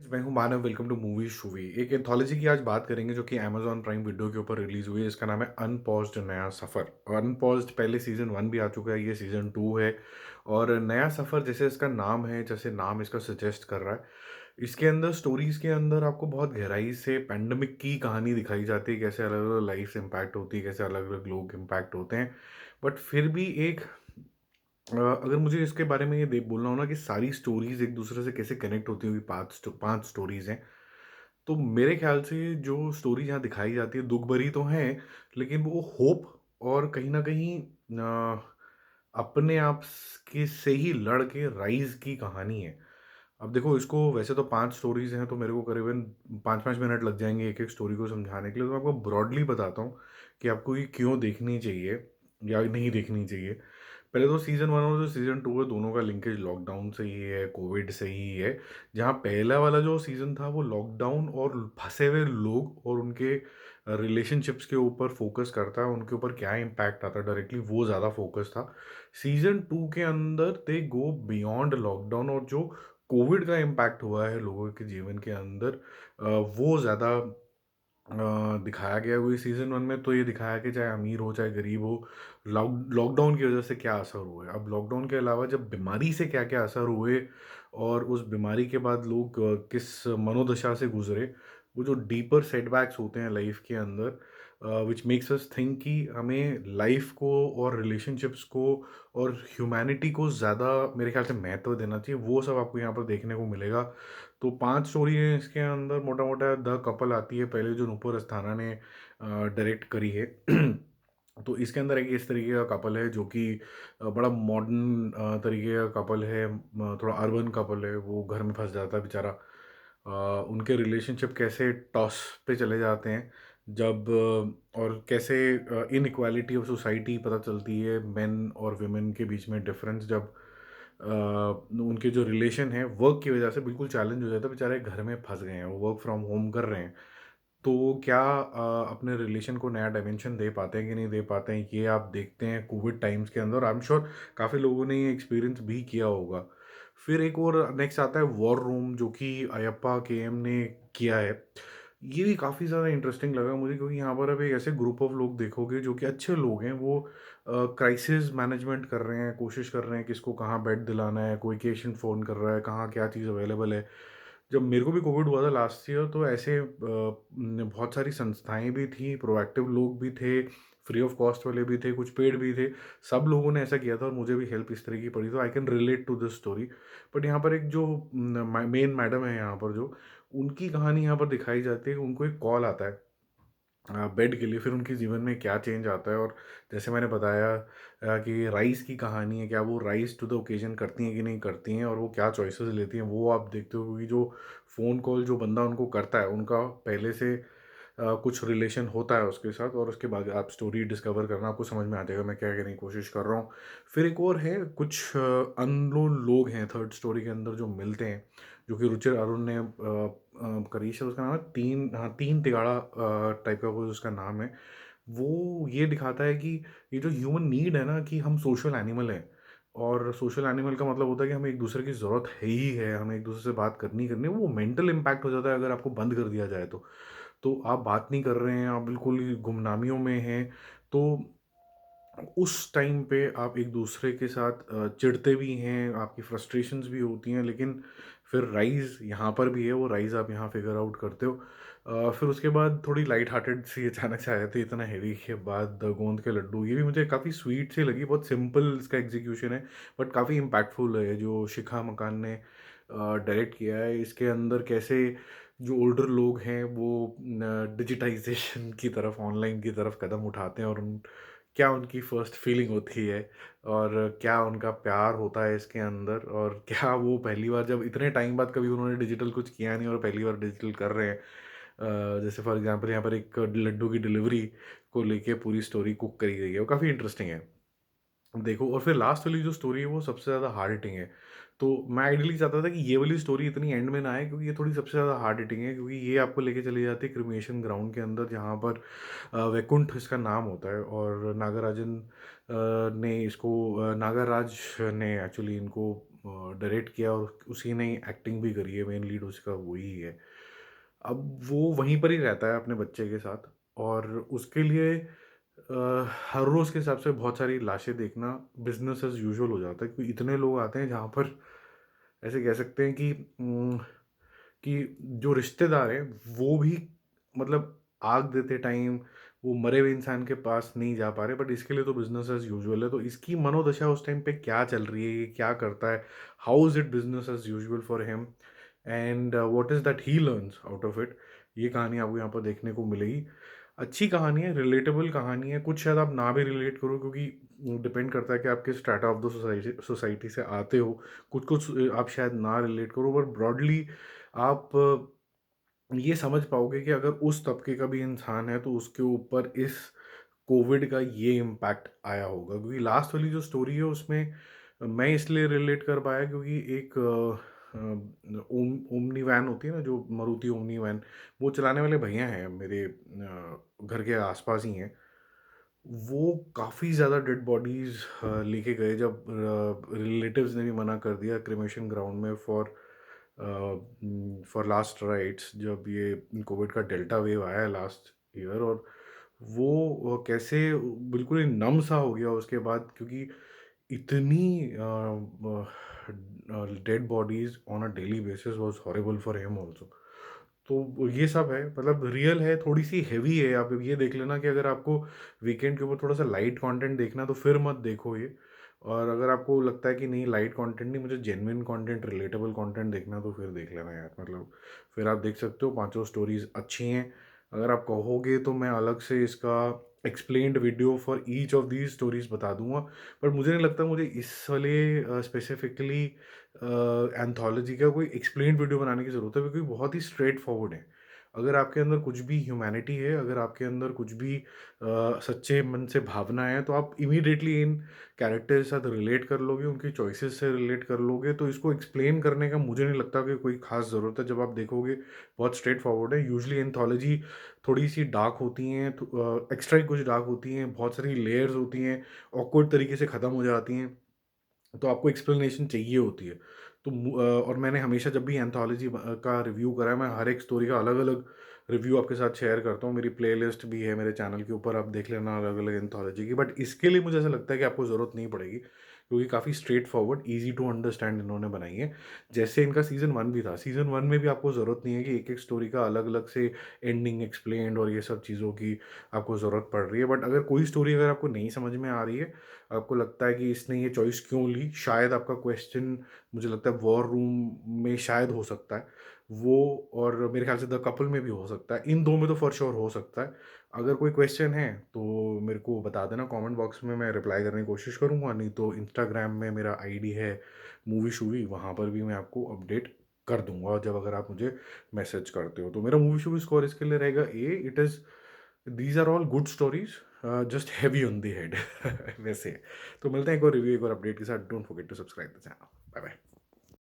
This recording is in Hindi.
मैं हूँ मानव, वेलकम टू मूवी शूवी। एक एंथोलॉजी की आज बात करेंगे जो कि अमेजॉन प्राइम वीडियो के ऊपर रिलीज हुई है। इसका नाम है अनपॉज्ड नया सफ़र। अनपॉज्ड पहले सीजन 1 भी आ चुका है, ये सीजन 2 है। और नया सफ़र जैसे इसका नाम है, जैसे नाम इसका सजेस्ट कर रहा है, इसके अंदर स्टोरीज के अंदर आपको बहुत गहराई से पैंडमिक की कहानी दिखाई जाती है, कैसे अलग अलग लाइफ इम्पैक्ट होती है, कैसे अलग अलग लोग इम्पैक्ट होते हैं। बट फिर भी एक अगर मुझे इसके बारे में ये बोलना हो ना कि सारी स्टोरीज एक दूसरे से कैसे कनेक्ट होती होगी, पांच स्टोरीज हैं। तो मेरे ख्याल से जो स्टोरी यहाँ दिखाई जाती है दुख भरी तो है, लेकिन वो होप और कहीं ना कहीं अपने आप के से ही लड़ के राइज की कहानी है। अब देखो, इसको वैसे तो 5 स्टोरीज़ हैं, तो मेरे को करीबन 5-5 मिनट लग जाएँगे एक-एक स्टोरी को समझाने के लिए। तो मैं आपको ब्रॉडली बताता हूँ कि आपको ये क्यों देखनी चाहिए या नहीं देखनी चाहिए। पहले तो सीज़न 1 और जो सीज़न 2 है, दोनों का लिंकेज लॉकडाउन से ही है, कोविड से ही है। जहाँ पहला वाला जो सीज़न था, वो लॉकडाउन और फँसे हुए लोग और उनके रिलेशनशिप्स के ऊपर फ़ोकस करता है, उनके ऊपर क्या इम्पैक्ट आता है डायरेक्टली, वो ज़्यादा फ़ोकस था। सीज़न 2 के अंदर दे गो बियॉन्ड लॉकडाउन, और जो कोविड का इम्पैक्ट हुआ है लोगों के जीवन के अंदर, वो ज़्यादा दिखाया गया। हुई सीज़न 1 में तो ये दिखाया कि चाहे अमीर हो चाहे गरीब हो, लॉकडाउन की वजह से क्या असर हुए। अब लॉकडाउन के अलावा जब बीमारी से क्या-क्या असर हुए और उस बीमारी के बाद लोग किस मनोदशा से गुज़रे, वो जो डीपर सेटबैक्स होते हैं लाइफ़ के अंदर, व्हिच मेक्स अस थिंक कि हमें लाइफ़ को और रिलेशनशिप्स को और ह्यूमैनिटी को ज़्यादा मेरे ख्याल से महत्व देना चाहिए, वो सब आपको यहाँ पर देखने को मिलेगा। तो 5 स्टोरी हैं इसके अंदर, मोटा-मोटा द कपल आती है पहले, जो नुपुर अस्थाना ने डायरेक्ट करी है। तो इसके अंदर एक इस तरीके का कपल है जो कि बड़ा मॉडर्न तरीके का कपल है, थोड़ा अर्बन कपल है, वो घर में फँस जाता है बेचारा। उनके रिलेशनशिप कैसे टॉस पे चले जाते हैं जब और कैसे इनइक्वालिटी ऑफ सोसाइटी पता चलती है, मेन और वुमेन के बीच में डिफरेंस जब उनके जो रिलेशन है वर्क की वजह से बिल्कुल चैलेंज हो जाता है, बेचारे घर में फंस गए हैं, वो वर्क फ्रॉम होम कर रहे हैं। तो वो क्या अपने रिलेशन को नया डायमेंशन दे पाते हैं कि नहीं दे पाते हैं, ये आप देखते हैं कोविड टाइम्स के अंदर। आई एम श्योर काफ़ी लोगों ने ये एक्सपीरियंस भी किया होगा। फिर एक और नेक्स्ट आता है वॉर रूम, जो कि अयप्पा केएम ने किया है। ये भी काफ़ी ज़्यादा इंटरेस्टिंग लगा मुझे, क्योंकि यहाँ पर अब एक ऐसे ग्रुप ऑफ लोग देखोगे जो कि अच्छे लोग हैं, वो क्राइसिस मैनेजमेंट कर रहे हैं, कोशिश कर रहे हैं किसको कहाँ बेड दिलाना है, कोई पेशेंट फ़ोन कर रहा है, कहाँ क्या चीज़ अवेलेबल है। जब मेरे को भी कोविड हुआ था लास्ट ईयर, तो ऐसे बहुत सारी संस्थाएँ भी थी, प्रोएक्टिव लोग भी थे, फ्री ऑफ कॉस्ट वाले भी थे, कुछ पेड भी थे। सब लोगों ने ऐसा किया था और मुझे भी हेल्प इस तरह की पड़ी, तो I can relate to this story. But यहाँ पर एक जो मेन मैडम है यहाँ पर, जो उनकी कहानी यहाँ पर दिखाई जाती है, उनको एक कॉल आता है बेड के लिए, फिर उनके जीवन में क्या चेंज आता है। और जैसे मैंने बताया कि राइस की कहानी है, क्या वो राइस टू द ओकेजन करती हैं कि नहीं करती हैं, और वो क्या चॉइसेस लेती हैं, वो आप देखते हो। क्योंकि जो फ़ोन कॉल जो बंदा उनको करता है, उनका पहले से कुछ रिलेशन होता है उसके साथ, और उसके बाद आप स्टोरी डिस्कवर करना, आपको समझ में आ जाएगा मैं क्या कहने की कोशिश कर रहा हूँ। फिर एक और है, कुछ अननोन लोग हैं थर्ड स्टोरी के अंदर जो मिलते हैं, जो कि रुचिर अरुण ने करी है, उसका नाम है तीन, हाँ, तीन तिगाड़ा टाइप का कुछ उसका नाम है। वो ये दिखाता है कि ये जो ह्यूमन नीड है ना, कि हम सोशल एनिमल हैं, और सोशल एनिमल का मतलब होता है कि हमें एक दूसरे की ज़रूरत है ही है, हमें एक दूसरे से बात करनी ही करनी है। वो मेंटल इम्पैक्ट हो जाता है अगर आपको बंद कर दिया जाए तो। तो आप बात नहीं कर रहे हैं, आप बिल्कुल ही गुमनामियों में हैं, तो उस टाइम पे आप एक दूसरे के साथ चिढ़ते भी हैं, आपकी फ्रस्ट्रेशंस भी होती हैं, लेकिन फिर राइज़ यहाँ पर भी है, वो राइज़ आप यहाँ फिगर आउट करते हो। फिर उसके बाद थोड़ी लाइट हार्टेड सी अचानक से आ जाती है, इतना हेवी के बाद गोंद के लड्डू, ये भी मुझे काफ़ी स्वीट सी लगी, बहुत सिंपल इसका एग्जीक्यूशन है, बट काफ़ी इम्पैक्टफुल है जो शिखा मकान ने डायरेक्ट किया है। इसके अंदर कैसे जो ओल्डर लोग हैं वो डिजिटाइजेशन की तरफ, ऑनलाइन की तरफ कदम उठाते हैं, और उन क्या उनकी फर्स्ट फीलिंग होती है, और क्या उनका प्यार होता है इसके अंदर, और क्या वो पहली बार जब इतने टाइम बाद कभी उन्होंने डिजिटल कुछ किया नहीं और पहली बार डिजिटल कर रहे हैं। जैसे फॉर एग्जांपल यहाँ पर एक लड्डू की डिलीवरी को लेके पूरी स्टोरी कुक करी गई है, वो काफ़ी इंटरेस्टिंग है। देखो, और फिर लास्ट वाली जो स्टोरी है वो सबसे ज़्यादा हार्ड हिटिंग है। तो मैं आइडियली चाहता था कि ये वाली स्टोरी इतनी एंड में ना आए, क्योंकि ये थोड़ी सबसे ज़्यादा हार्ड हिटिंग है, क्योंकि ये आपको लेके चली जाती है क्रिमेशन ग्राउंड के अंदर, जहाँ पर वैकुंठ इसका नाम होता है, और नागराजन ने इसको नागराज ने एक्चुअली इनको डायरेक्ट किया और उसी ने एक्टिंग भी करी है, मेन लीड उसका वही है। अब वो वहीं पर ही रहता है अपने बच्चे के साथ और उसके लिए हर रोज़ के हिसाब से बहुत सारी लाशें देखना बिज़नेस एज़ यूजुअल हो जाता है, क्योंकि इतने लोग आते हैं जहाँ पर ऐसे कह सकते हैं कि जो रिश्तेदार हैं वो भी मतलब आग देते टाइम वो मरे हुए इंसान के पास नहीं जा पा रहे, बट इसके लिए तो बिजनेस एज यूजुअल है। तो इसकी मनोदशा उस टाइम पे क्या चल रही है, ये क्या करता है, how is it business as usual for him and what is that he learns out of it, ये कहानी आपको यहाँ पर देखने को मिलेगी। अच्छी कहानी है, रिलेटेबल कहानी है, कुछ शायद आप ना भी रिलेट करो क्योंकि डिपेंड करता है कि आप किस strata of the society society से आते हो। कुछ कुछ आप शायद ना रिलेट करो, बट ब्रॉडली आप ये समझ पाओगे कि अगर उस तबके का भी इंसान है तो उसके ऊपर इस कोविड का ये इम्पैक्ट आया होगा। क्योंकि लास्ट वाली जो स्टोरी है उसमें मैं इसलिए रिलेट कर पाया क्योंकि एक ओमनी वैन होती है ना, जो मारुति ओमनी वैन, वो चलाने वाले भैया हैं मेरे घर के आसपास ही हैं। वो काफ़ी ज़्यादा डेड बॉडीज़ लेके गए जब रिलेटिव्स ने भी मना कर दिया क्रिमेशन ग्राउंड में फॉर लास्ट राइट्स, जब ये कोविड का डेल्टा वेव आया लास्ट ईयर। और वो कैसे बिल्कुल ही नम सा हो गया उसके बाद, क्योंकि इतनी dead bodies on a daily basis was horrible for him also. तो ये सब है, मतलब रियल है, थोड़ी सी हैवी है। आप ये देख लेना कि अगर आपको वीकेंड के ऊपर थोड़ा सा लाइट कंटेंट देखना है तो फिर मत देखो ये। और अगर आपको लगता है कि नहीं लाइट कंटेंट नहीं, मुझे जेन्युइन कंटेंट रिलेटेबल कंटेंट देखना है तो फिर देख लेना यार। मतलब फिर आप देख सकते हो, पांचों स्टोरीज अच्छी हैं। अगर आप कहोगे तो मैं अलग से इसका explained video for each of these stories बता दूंगा, पर मुझे नहीं लगता मुझे इस वाले स्पेसिफिकली एंथोलॉजी का कोई एक्सप्लेन्ड वीडियो बनाने की ज़रूरत है, क्योंकि बहुत ही स्ट्रेट फॉरवर्ड है। अगर आपके अंदर कुछ भी ह्यूमैनिटी है, अगर आपके अंदर कुछ भी सच्चे मन से भावना है, तो आप इमीडिएटली इन कैरेक्टर के साथ रिलेट कर लोगे, उनकी चॉइसेस से रिलेट कर लोगे। तो इसको एक्सप्लेन करने का मुझे नहीं लगता कि कोई खास ज़रूरत है। जब आप देखोगे बहुत स्ट्रेट फॉरवर्ड है। यूजुअली एंथोलॉजी थोड़ी सी डार्क होती हैं, एक्स्ट्रा ही कुछ डार्क होती हैं, बहुत सारी लेयर्स होती हैं, ऑकवर्ड तरीके से ख़त्म हो जाती हैं, तो आपको एक्सप्लेनेशन चाहिए होती है। तो और मैंने हमेशा जब भी एंथोलॉजी का रिव्यू करा है, मैं हर एक स्टोरी का अलग अलग रिव्यू आपके साथ शेयर करता हूँ। मेरी प्लेलिस्ट भी है मेरे चैनल के ऊपर, आप देख लेना अलग अलग एंथोलॉजी की। बट इसके लिए मुझे ऐसा लगता है कि आपको ज़रूरत नहीं पड़ेगी, क्योंकि काफ़ी straightforward easy to understand इन्होंने बनाई है। जैसे इनका सीज़न वन भी था, सीज़न वन में भी आपको ज़रूरत नहीं है कि एक एक स्टोरी का अलग अलग से एंडिंग एक्सप्लेन्ड और ये सब चीज़ों की आपको ज़रूरत पड़ रही है। बट अगर कोई स्टोरी अगर आपको नहीं समझ में आ रही है, आपको लगता है कि इसने ये चॉइस क्यों ली, शायद आपका क्वेश्चन मुझे लगता है वॉर रूम में शायद हो सकता है वो, और मेरे ख्याल से द कपल में भी हो सकता है। इन दो में तो फॉर श्योर हो सकता है। अगर कोई क्वेश्चन है तो मेरे को बता देना कमेंट बॉक्स में, मैं रिप्लाई करने की कोशिश करूँगा। नहीं तो इंस्टाग्राम में मेरा आईडी है मूवी शूवी, वहाँ पर भी मैं आपको अपडेट कर दूंगा जब अगर आप मुझे मैसेज करते हो। तो मेरा मूवी शूवी स्कोर इसके लिए रहेगा A. It is these are all good stories, just heavy on the head वैसे। तो मिलते हैं एक और रिव्यू, एक और अपडेट के साथ। Don't forget to subscribe the channel. Bye bye.